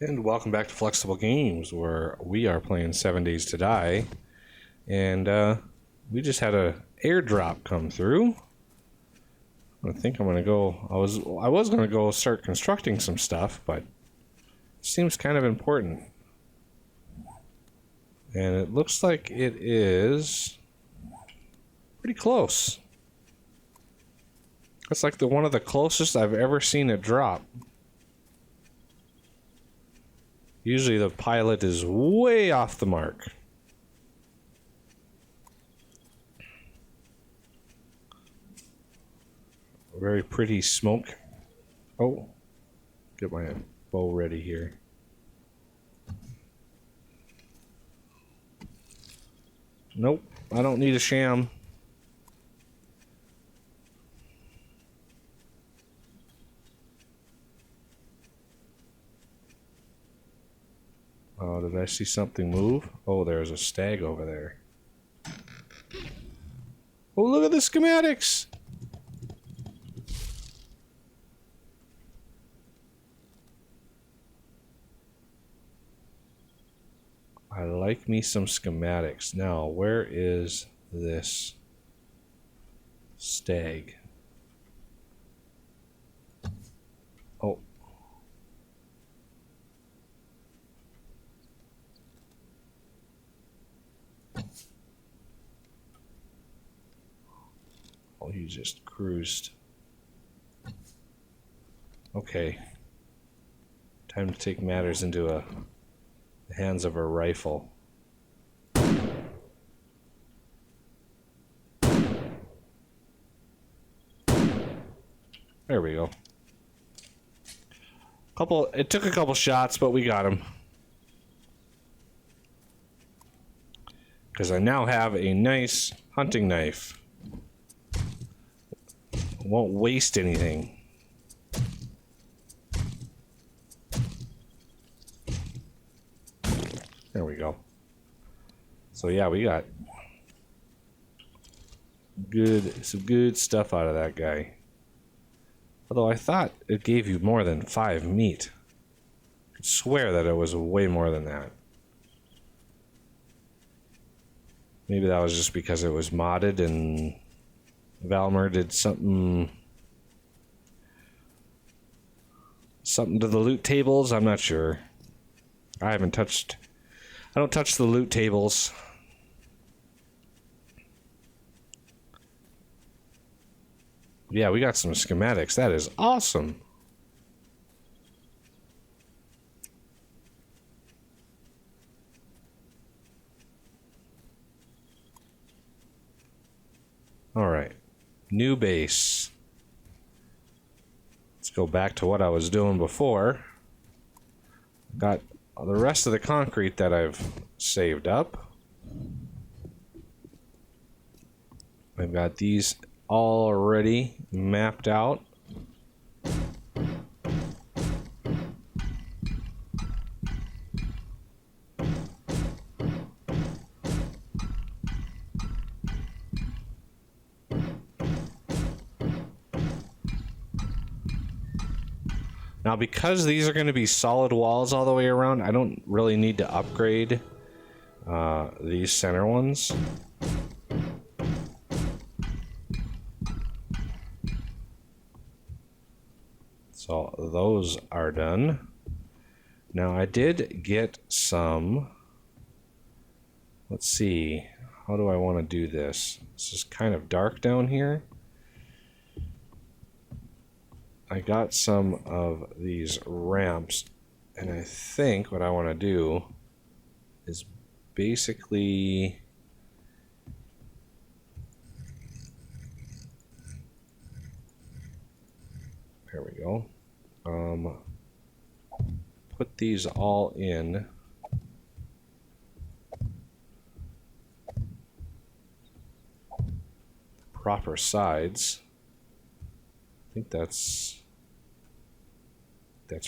And welcome back to Flexible Games, where we are playing 7 Days to Die. And we just had a airdrop come through. I think I'm gonna go. I was gonna go start constructing some stuff, but it seems kind of important. And it looks like it is pretty close. It's like one of the closest I've ever seen it drop. Usually the pilot is way off the mark. Very pretty smoke. Oh, get my bow ready here. Nope, I don't need a sham. Oh, did I see something move? Oh, there's a stag over there. Oh, look at the schematics! I like me some schematics. Now, where is this stag? Oh. Oh, he just cruised. Okay. Time to take matters into the hands of a rifle. There we go. It took a couple shots, but we got him. Because I now have a nice hunting knife. Won't waste anything. There we go. So yeah, we got some good stuff out of that guy. Although I thought it gave you more than 5 meat. I could swear that it was way more than that. Maybe that was just because it was modded and Valmer did something to the loot tables. I'm not sure. I don't touch the loot tables. Yeah, we got some schematics. That is awesome. All right. New base. Let's go back to what I was doing before. Got the rest of the concrete that I've saved up. I've got these already mapped out. Now, because these are going to be solid walls all the way around, I don't really need to upgrade these center ones. So those are done. Now, I did get some... Let's see. How do I want to do this? This is kind of dark down here. I got some of these ramps, and I think what I want to do is basically... There we go. Put these all in. Proper sides. I think that's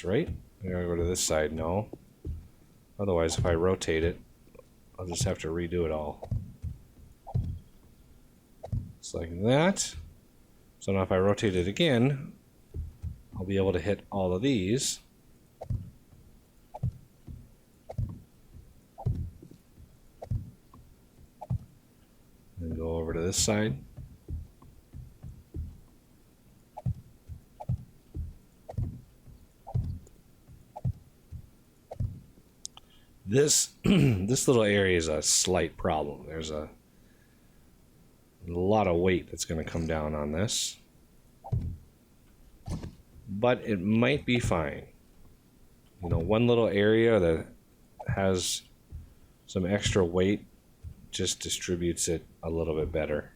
right. I gotta go to this side now. Otherwise, if I rotate it, I'll just have to redo it all. Just like that. So now if I rotate it again, I'll be able to hit all of these. this side. This this little area is a slight problem. There's a lot of weight that's going to come down on this, but it might be fine. You know, one little area that has some extra weight just distributes it a little bit better.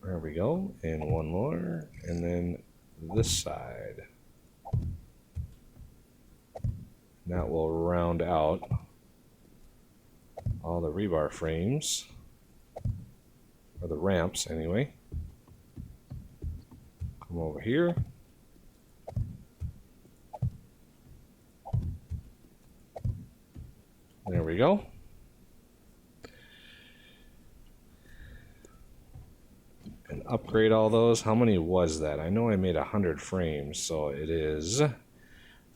There we go, and one more, and then this side. That will round out all the rebar frames, or the ramps anyway. Come over here. There we go. And upgrade all those. How many was that? I know I made 100 frames, so it is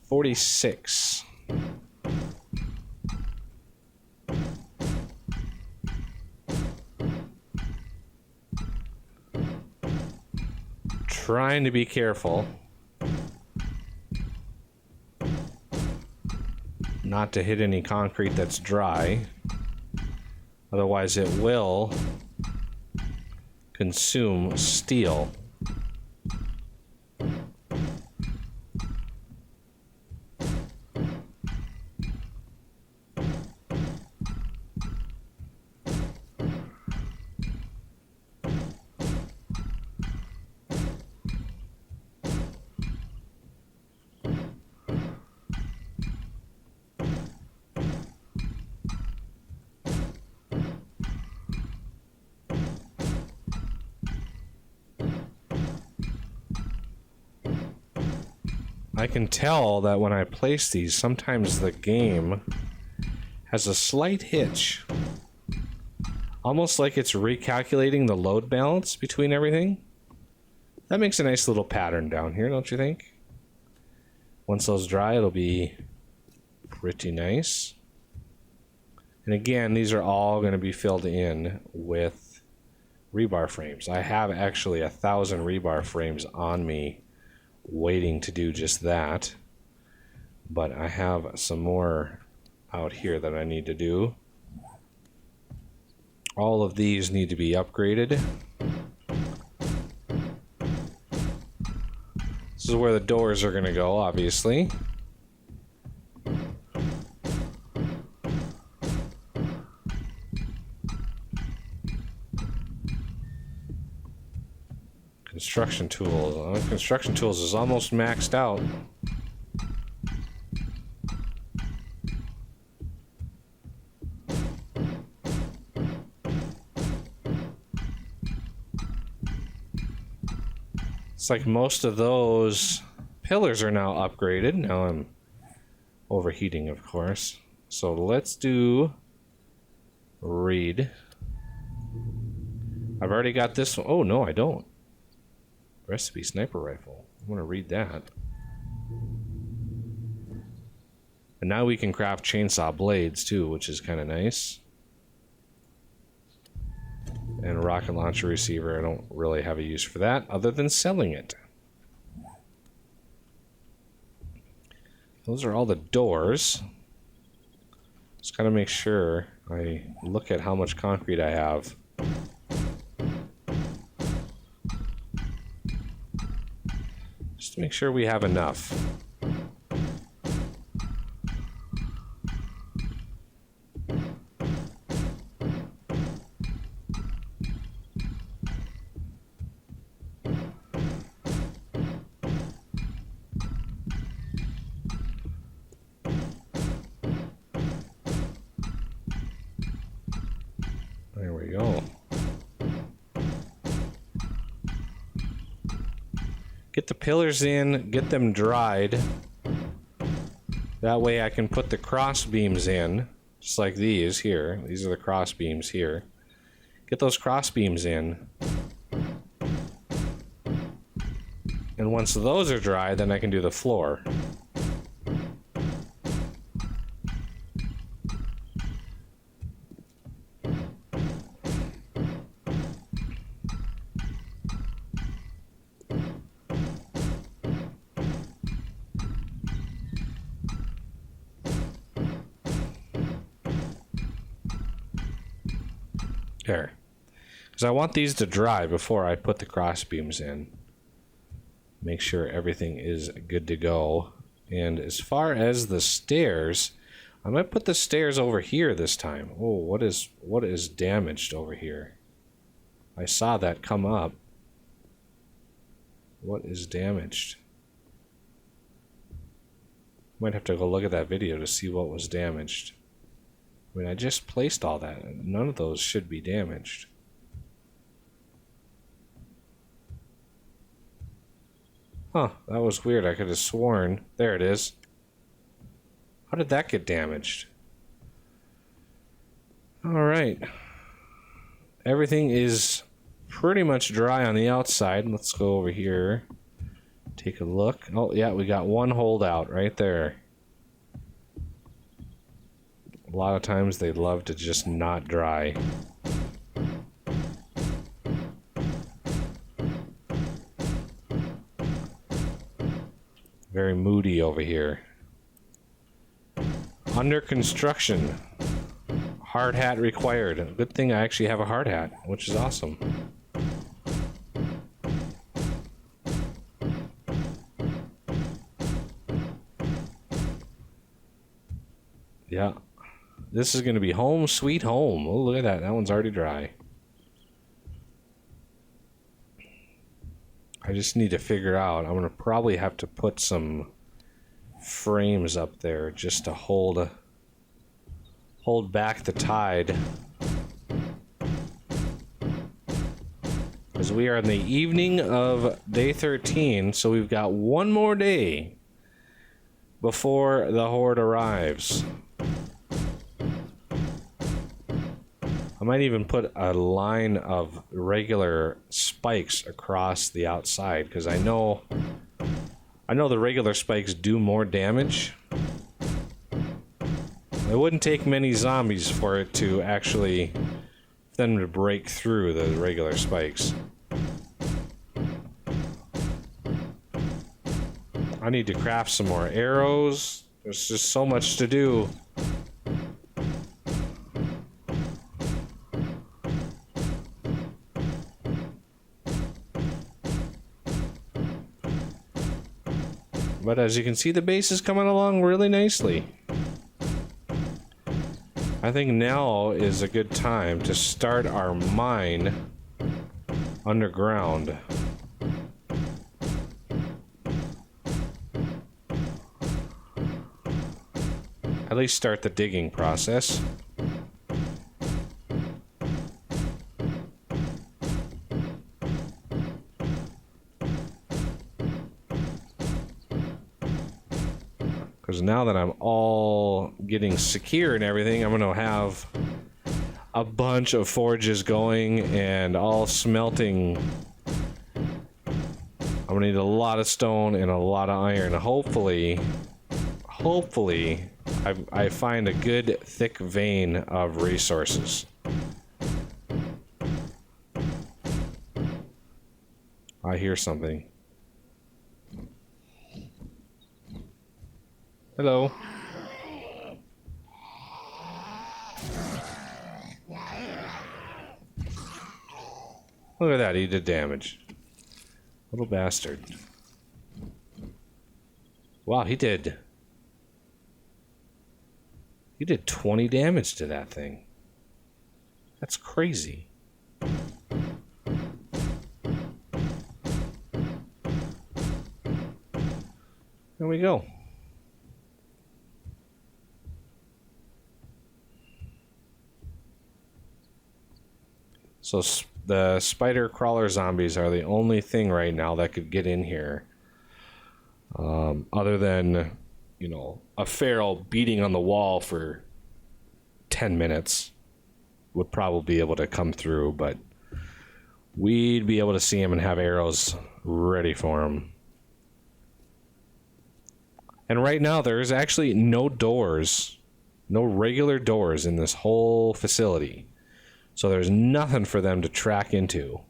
46. Trying to be careful not to hit any concrete that's dry, otherwise it will consume steel. I can tell that when I place these, sometimes the game has a slight hitch. Almost like it's recalculating the load balance between everything. That makes a nice little pattern down here, don't you think? Once those dry, it'll be pretty nice. And again, these are all going to be filled in with rebar frames. I have actually 1,000 rebar frames on me waiting to do just that, but I have some more out here that I need to do. All of these need to be upgraded. This is where the doors are going to go, obviously. Construction tools. Construction tools is almost maxed out. It's like most of those pillars are now upgraded. Now I'm overheating, of course. So let's do read. I've already got this one. Oh, no, I don't. Recipe sniper rifle. I want to read that. And now we can craft chainsaw blades too, which is kind of nice. And rocket launcher receiver. I don't really have a use for that other than selling it. Those are all the doors. Just gotta make sure I look at how much concrete I have. Just to make sure we have enough. There we go. Get the pillars in, get them dried. That way I can put the cross beams in, just like these here. These are the cross beams here. Get those cross beams in. And once those are dry, then I can do the floor. Okay. Because I want these to dry before I put the cross beams in. Make sure everything is good to go. And as far as the stairs, I might put the stairs over here this time. Oh, what is damaged over here? I saw that come up. What is damaged? Might have to go look at that video to see what was damaged. I mean, I just placed all that. None of those should be damaged. Huh, that was weird. I could have sworn. There it is. How did that get damaged? Alright. Everything is pretty much dry on the outside. Let's go over here. Take a look. Oh, yeah, we got one holdout right there. A lot of times they love to just not dry. Very moody over here. Under construction. Hard hat required. Good thing I actually have a hard hat, which is awesome. Yeah. This is going to be home sweet home. Oh, look at that. That one's already dry. I just need to figure out. I'm going to probably have to put some frames up there just to hold back the tide. Because we are in the evening of day 13, so we've got one more day before the horde arrives. I might even put a line of regular spikes across the outside, because I know the regular spikes do more damage. It wouldn't take many zombies for it to actually, them to break through the regular spikes. I need to craft some more arrows. There's just so much to do. But as you can see, the base is coming along really nicely. I think now is a good time to start our mine underground. At least start the digging process. Because now that I'm all getting secure and everything, I'm going to have a bunch of forges going and all smelting. I'm going to need a lot of stone and a lot of iron. Hopefully, I find a good thick vein of resources. I hear something. Hello. Look at that, he did damage. Little bastard. Wow, he did 20 damage to that thing. That's crazy. There we go. So the spider crawler zombies are the only thing right now that could get in here. Other than, you know, a feral beating on the wall for 10 minutes would probably be able to come through, but we'd be able to see him and have arrows ready for him. And right now there's actually no doors, no regular doors in this whole facility. So there's nothing for them to track into.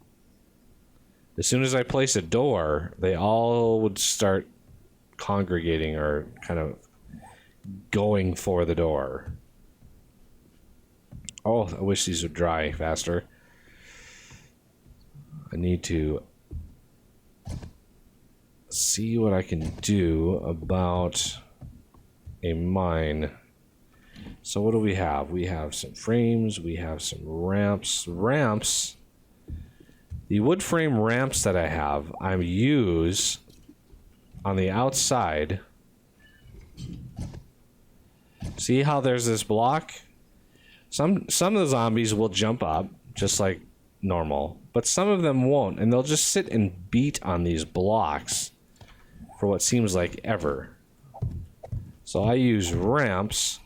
As soon as I place a door, they all would start congregating or kind of going for the door. Oh, I wish these would dry faster. I need to see what I can do about a mine. So what do we have? We have some frames, we have some ramps. Ramps, the wood frame ramps that I have, I use on the outside. See how there's this block? Some of the zombies will jump up, just like normal, but some of them won't, and they'll just sit and beat on these blocks for what seems like ever. So I use ramps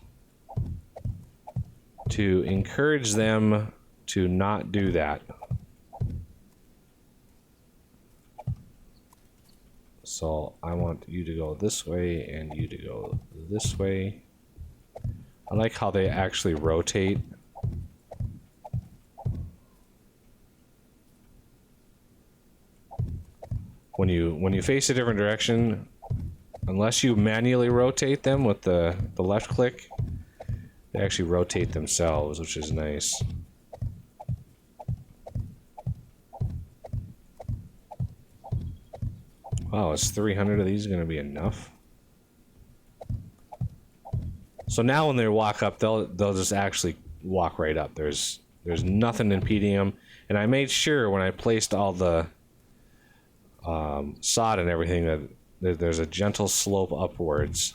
to encourage them to not do that. So I want you to go this way and you to go this way. I like how they actually rotate. When you face a different direction, unless you manually rotate them with the left click, they actually rotate themselves, which is nice. Wow, is 300 of these going to be enough? So now when they walk up, they'll just actually walk right up. There's nothing impeding them. And I made sure when I placed all the sod and everything that there's a gentle slope upwards,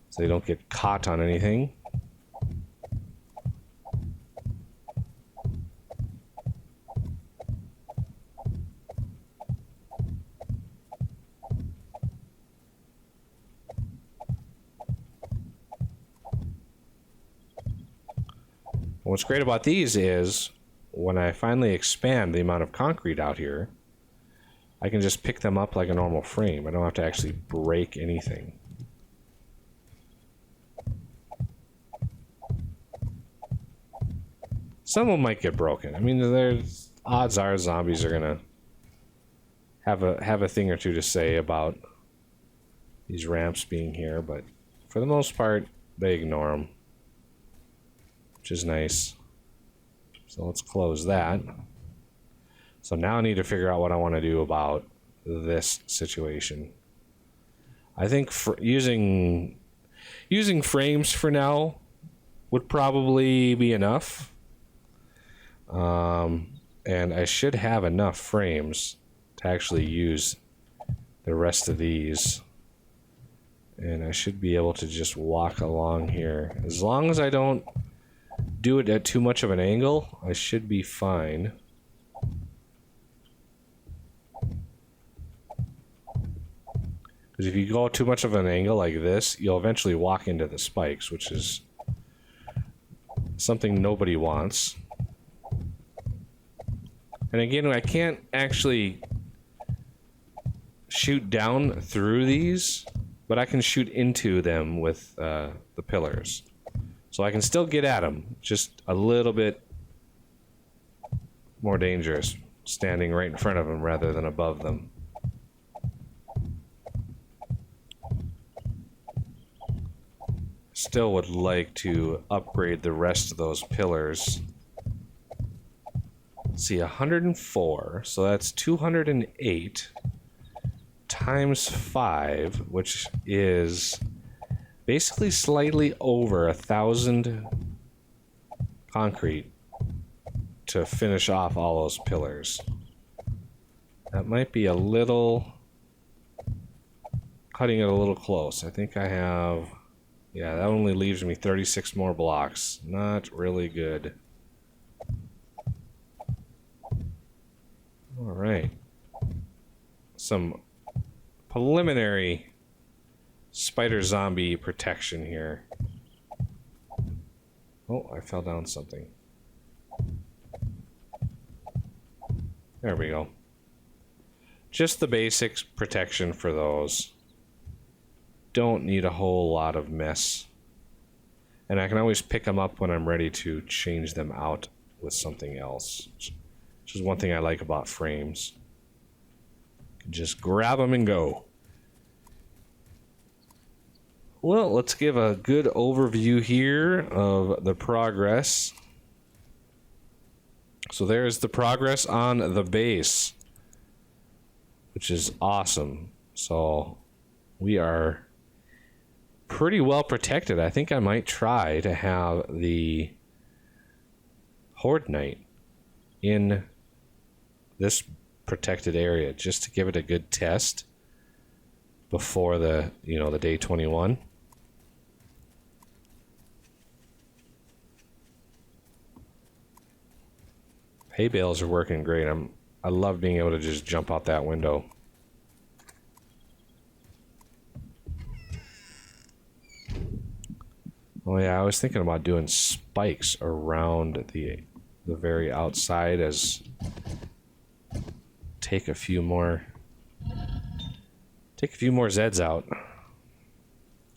so they don't get caught on anything. What's great about these is when I finally expand the amount of concrete out here, I can just pick them up like a normal frame. I don't have to actually break anything. Some of them might get broken. I mean, there's odds are zombies are gonna have a thing or two to say about these ramps being here, but for the most part, they ignore them, which is nice. So let's close that. So now I need to figure out what I want to do about this situation. I think for using frames for now would probably be enough. And I should have enough frames to actually use the rest of these. And I should be able to just walk along here. As long as I don't do it at too much of an angle, I should be fine. Because if you go too much of an angle like this, you'll eventually walk into the spikes, which is something nobody wants. And again, I can't actually shoot down through these, but I can shoot into them with the pillars. So I can still get at them, just a little bit more dangerous, standing right in front of them rather than above them. Still would like to upgrade the rest of those pillars. Let's see, 104, so that's 208 times 5, which is basically slightly over 1,000 concrete to finish off all those pillars. That might be a little, cutting it a little close. I think I have, yeah, that only leaves me 36 more blocks. Not really good. All right. Some preliminary spider zombie protection here. Oh, I fell down something. There we go. Just the basics protection for those. Don't need a whole lot of mess. And I can always pick them up when I'm ready to change them out with something else. Which is one thing I like about frames. You can just grab them and go. Well, let's give a good overview here of the progress. So there's the progress on the base, which is awesome. So we are pretty well protected. I think I might try to have the horde night in this protected area just to give it a good test before the the day 21. Hay bales are working great. I love being able to just jump out that window. Oh yeah, I was thinking about doing spikes around the very outside as take a few more Zeds out.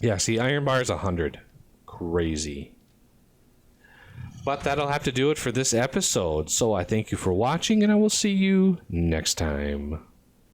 Yeah, see, iron bar is 100. Crazy. But that'll have to do it for this episode. So I thank you for watching, and I will see you next time.